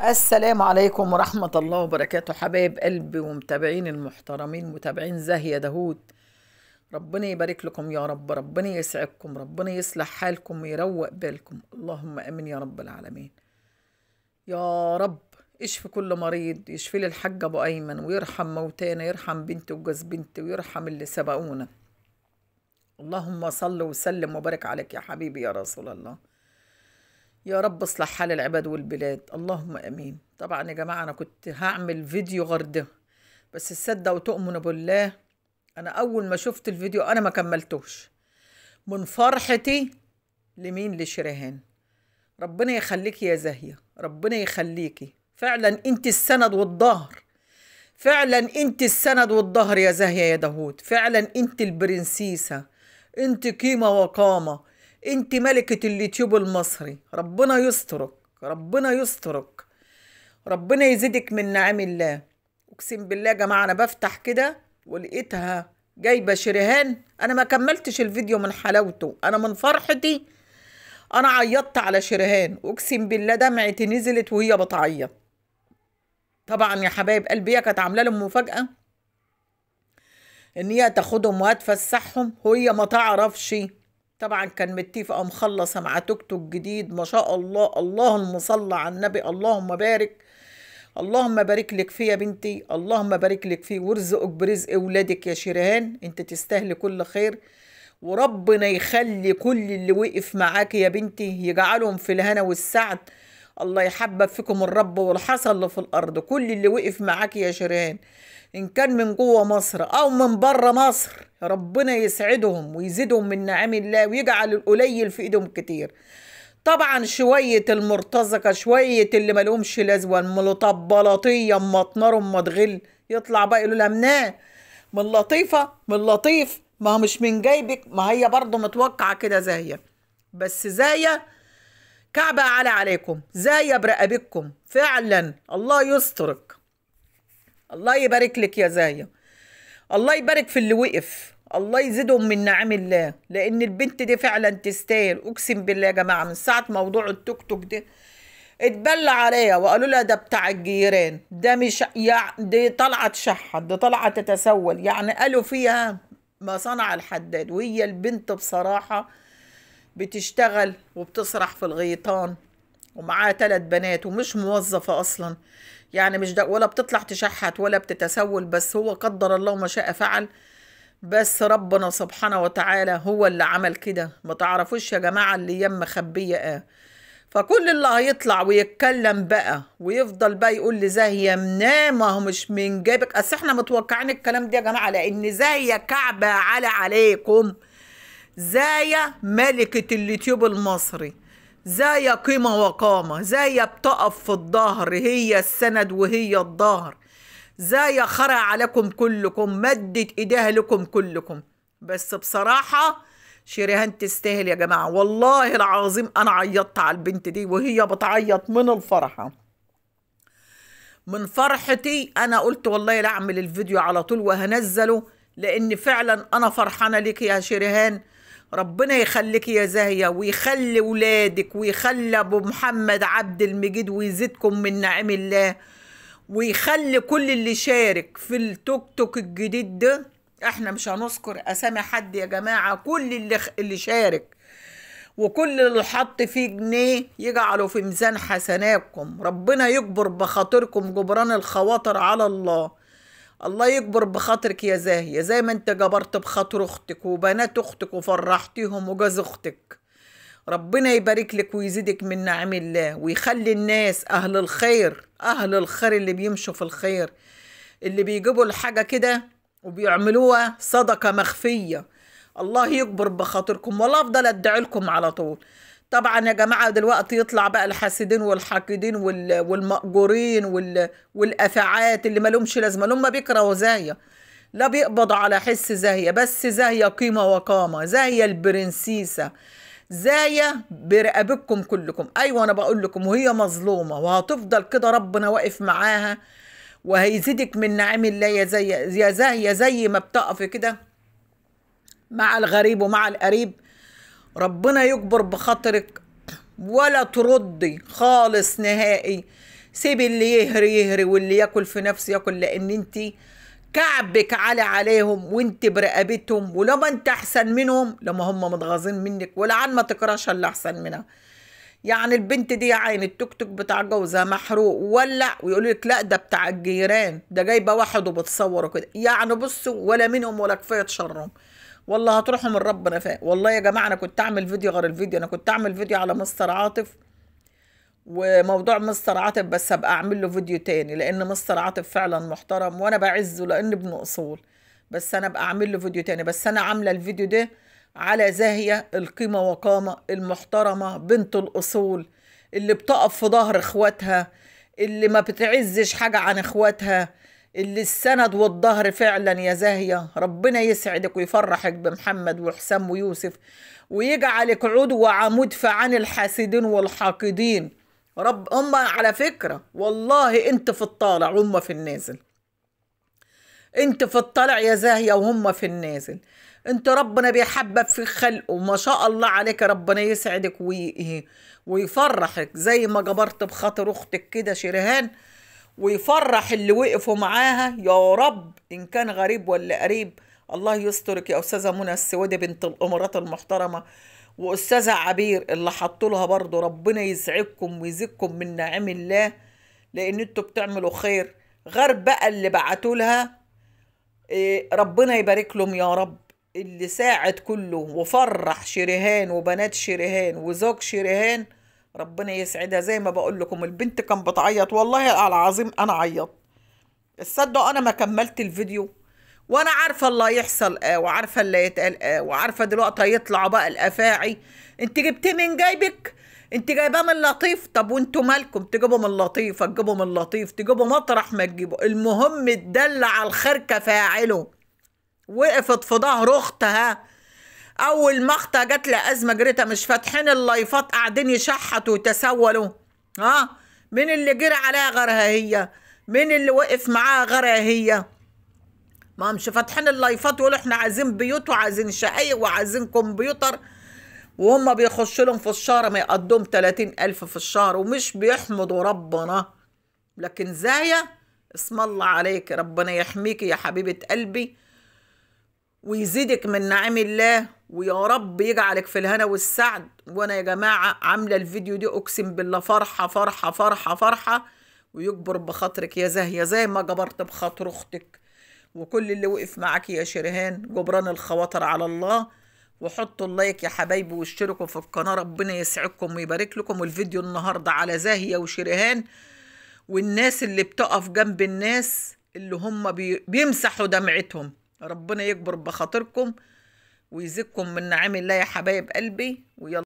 السلام عليكم ورحمة الله وبركاته، حبايب قلبي ومتابعين المحترمين، متابعين زاهية داوود. ربنا يبارك لكم يا رب، ربنا يسعدكم، ربنا يصلح حالكم ويروق بالكم، اللهم امين يا رب العالمين. يا رب اشفي كل مريض، يشفي لي الحاج ابو ايمن ويرحم موتانا، يرحم بنتي وجوز بنتي ويرحم اللي سبقونا. اللهم صل وسلم وبارك عليك يا حبيبي يا رسول الله. يا رب اصلح حال العباد والبلاد، اللهم امين. طبعا يا جماعه انا كنت هعمل فيديو غير ده، بس تصدقوا وتؤمنوا بالله انا اول ما شفت الفيديو انا ما كملتوش من فرحتي. لمين؟ لشريهان. ربنا يخليكي يا زاهيه، ربنا يخليكي، فعلا انت السند والظهر، فعلا انت السند والظهر يا زاهيه يا داوود، فعلا انت البرنسيسه، انت قيمه وقامه، انت ملكه اليوتيوب المصري. ربنا يسترك، ربنا يسترك، ربنا يزيدك من نعم الله. اقسم بالله يا جماعه انا بفتح كده ولقيتها جايبه شريهان، انا ما كملتش الفيديو من حلاوته، انا من فرحتي انا عيطت على شريهان، اقسم بالله دمعتي نزلت وهي بتعيط. طبعا يا حبايب قلبي هي كانت عامله لهم مفاجاه ان هي تاخدهم وهتفسحهم، وهي ما تعرفش. طبعا كان متفقه مخلصه مع توك توك جديد ما شاء الله، اللهم صل على النبي، اللهم بارك، اللهم بارك لك فيه يا بنتي، اللهم بارك لك فيه وارزقك برزق اولادك يا شيريهان، انت تستاهلي كل خير. وربنا يخلي كل اللي وقف معاك يا بنتي يجعلهم في الهنا والسعد. الله يحبب فيكم الرب والحصى اللي في الارض، كل اللي وقف معاك يا شيريهان ان كان من جوه مصر او من بره مصر، ربنا يسعدهم ويزيدهم من نعم الله ويجعل القليل في ايدهم كتير. طبعا شوية المرتزقة، شوية اللي ملهمش لازمة، المطبلطية اما تنار اما تغل، يطلع بقى يقولوا لها مناه من لطيفة، من لطيف، ما هو مش من جايبك، ما هي برضه متوقعة كده زاهية. بس زاية كعبة عليكم، زاية برقبتكم فعلا. الله يسترك، الله يبارك لك يا زاية، الله يبارك في اللي وقف، الله يزيدهم من نعم الله، لان البنت دي فعلا تستاهل. اقسم بالله يا جماعه من ساعه موضوع التوك توك ده اتبلى عليها وقالوا لها ده بتاع الجيران، ده مش دي طالعه تشحت، دي طالعه تتسول، يعني قالوا فيها ما صنع الحداد. وهي البنت بصراحه بتشتغل وبتسرح في الغيطان ومعاها 3 بنات ومش موظفة أصلا، يعني مش ده ولا بتطلع تشحت ولا بتتسول، بس هو قدر الله ما شاء فعل. بس ربنا سبحانه وتعالى هو اللي عمل كده، ما تعرفوش يا جماعة اللي يم مخبية. فكل اللي هيطلع ويتكلم بقى ويفضل بقى يقول لي زاهية منام، ما هو مش من جابك، اصل احنا متوقعين الكلام ده يا جماعة، لان زاهية كعبة عليكم، زاية ملكة اليوتيوب المصري، زاية قيمة وقامة، زاية بتقف في الظهر، هي السند وهي الظهر، زاية خرع عليكم كلكم، مدت ايديها لكم كلكم. بس بصراحة شريهان تستاهل يا جماعة، والله العظيم انا عيطت على البنت دي وهي بتعيط من الفرحة، من فرحتي انا قلت والله لا اعمل الفيديو على طول وهنزله، لان فعلا انا فرحانه ليك يا شريهان. ربنا يخليك يا زاهيه ويخلي ولادك ويخلي ابو محمد عبد المجيد ويزيدكم من نعم الله، ويخلي كل اللي شارك في التوك توك الجديد ده. احنا مش هنذكر اسامي حد يا جماعه، كل اللي شارك وكل اللي حط فيه جنيه يجعله في ميزان حسناتكم، ربنا يجبر بخاطركم جبران الخواطر على الله. الله يجبر بخاطرك يا زاهية زي ما انت جبرت بخاطر اختك وبنات اختك وفرحتيهم وجوز اختك. ربنا يبارك لك ويزيدك من نعم الله ويخلي الناس اهل الخير، اهل الخير اللي بيمشوا في الخير، اللي بيجيبوا الحاجة كده وبيعملوها صدقة مخفية، الله يكبر بخاطركم ولا افضل ادعي لكم على طول. طبعا يا جماعه دلوقتي يطلع بقى الحاسدين والحاقدين والمأجورين والافاعات اللي مالهمش لازمه، اللي هم بيكرهوا زاهيه، لا بيقبضوا على حس زاهيه، بس زاهيه قيمه وقامه، زاهيه البرنسيسه، زايه برقبتكم كلكم. ايوه انا بقول لكم وهي مظلومه وهتفضل كده، ربنا واقف معاها وهيزيدك من نعم الله يا زاهيه زي ما بتقفي كده مع الغريب ومع القريب. ربنا يكبر بخاطرك ولا تردي خالص نهائي، سيبي اللي يهري يهري واللي ياكل في نفسه ياكل، لان انت كعبك عالي عليهم وانت برقبتهم، ولو ما انت احسن منهم لما هم متغاظين منك، ولعن ما تكرهش اللي احسن منها. يعني البنت دي يا عين التوك توك بتاع جوزها محروق وولع، ويقول لك لا ده بتاع الجيران، ده جايبه واحد وبتصوره كده. يعني بصوا ولا منهم ولا كفايه شرهم، والله هتروحوا من ربنا فاهم. والله يا جماعه انا كنت اعمل فيديو غير الفيديو، انا كنت اعمل فيديو على مستر عاطف وموضوع مستر عاطف، بس ابقى اعمل له فيديو تاني، لان مستر عاطف فعلا محترم وانا بعزه لان ابن اصول. بس انا ابقى اعمل له فيديو تاني. بس انا عامله الفيديو ده على زاهية القيمة وقامة المحترمة بنت الاصول، اللي بتقف في ظهر اخواتها، اللي ما بتعزش حاجة عن اخواتها، اللي السند والظهر فعلا يا زاهية. ربنا يسعدك ويفرحك بمحمد وحسام ويوسف، ويجعلك عود وعمود في عن الحاسدين والحاقدين. رب هم على فكرة والله انت في الطالع وهم في النازل، انت في الطالع يا زاهية وهم في النازل. انت ربنا بيحبب في خلقه ما شاء الله عليك. ربنا يسعدك ويفرحك زي ما جبرت بخاطر اختك كده شريهان، ويفرح اللي وقفوا معاها يا رب، ان كان غريب ولا قريب. الله يسترك يا استاذه منى السوادي بنت الامارات المحترمه، واستاذه عبير اللي حطوا لها برضه. ربنا يسعدكم ويزيدكم من نعم الله، لان انتوا بتعملوا خير. غير بقى اللي بعتوا لها ربنا يبارك لهم يا رب، اللي ساعد كله وفرح شريهان وبنات شريهان وزوج شريهان. ربنا يسعدها. زي ما بقول لكم البنت كان بتعيط، والله العظيم انا عيطت. تصدقوا انا ما كملت الفيديو وانا عارفه اللي هيحصل وعارفه اللي هيتقال وعارفه دلوقتي هيطلعوا بقى الافاعي. انت جبتيه من جايبك، انت جايباه من لطيف. طب وانتوا مالكم؟ تجيبوا من لطيف تجيبوا من لطيف، تجيبوا مطرح ما تجيبوا، المهم تدل على الخير كفاعله. وقفت في ظهر اختها اول ما اختها جات لها ازمه جريتها، مش فاتحين اللايفات قاعدين يشحتوا ويتسولوا. ها مين اللي جرى عليها غيرها هي؟ مين اللي وقف معاها غيرها هي؟ ما مش فاتحين اللايفات يقولوا احنا عايزين بيوت وعايزين شقايق وعايزين كمبيوتر، وهم بيخشوا لهم في الشهر ما يقدم 30,000 في الشهر ومش بيحمدوا ربنا. لكن زايا اسم الله عليك، ربنا يحميك يا حبيبة قلبي ويزيدك من نعم الله، ويا رب يجعلك في الهنا والسعد. وانا يا جماعة عاملة الفيديو دي اقسم بالله فرحة فرحة فرحة فرحة، ويكبر بخاطرك يا زاهية زي ما جبرت بخاطر اختك وكل اللي وقف معاك يا شريهان. جبران الخواطر على الله. وحطوا اللايك يا حبايبي واشتركوا في القناة. ربنا يسعدكم ويبارك لكم. والفيديو النهاردة على زاهية وشريهان والناس اللي بتقف جنب الناس اللي هم بيمسحوا دمعتهم. ربنا يكبر بخاطركم ويزيدكم من نعم الله يا حبايب قلبي. ويلا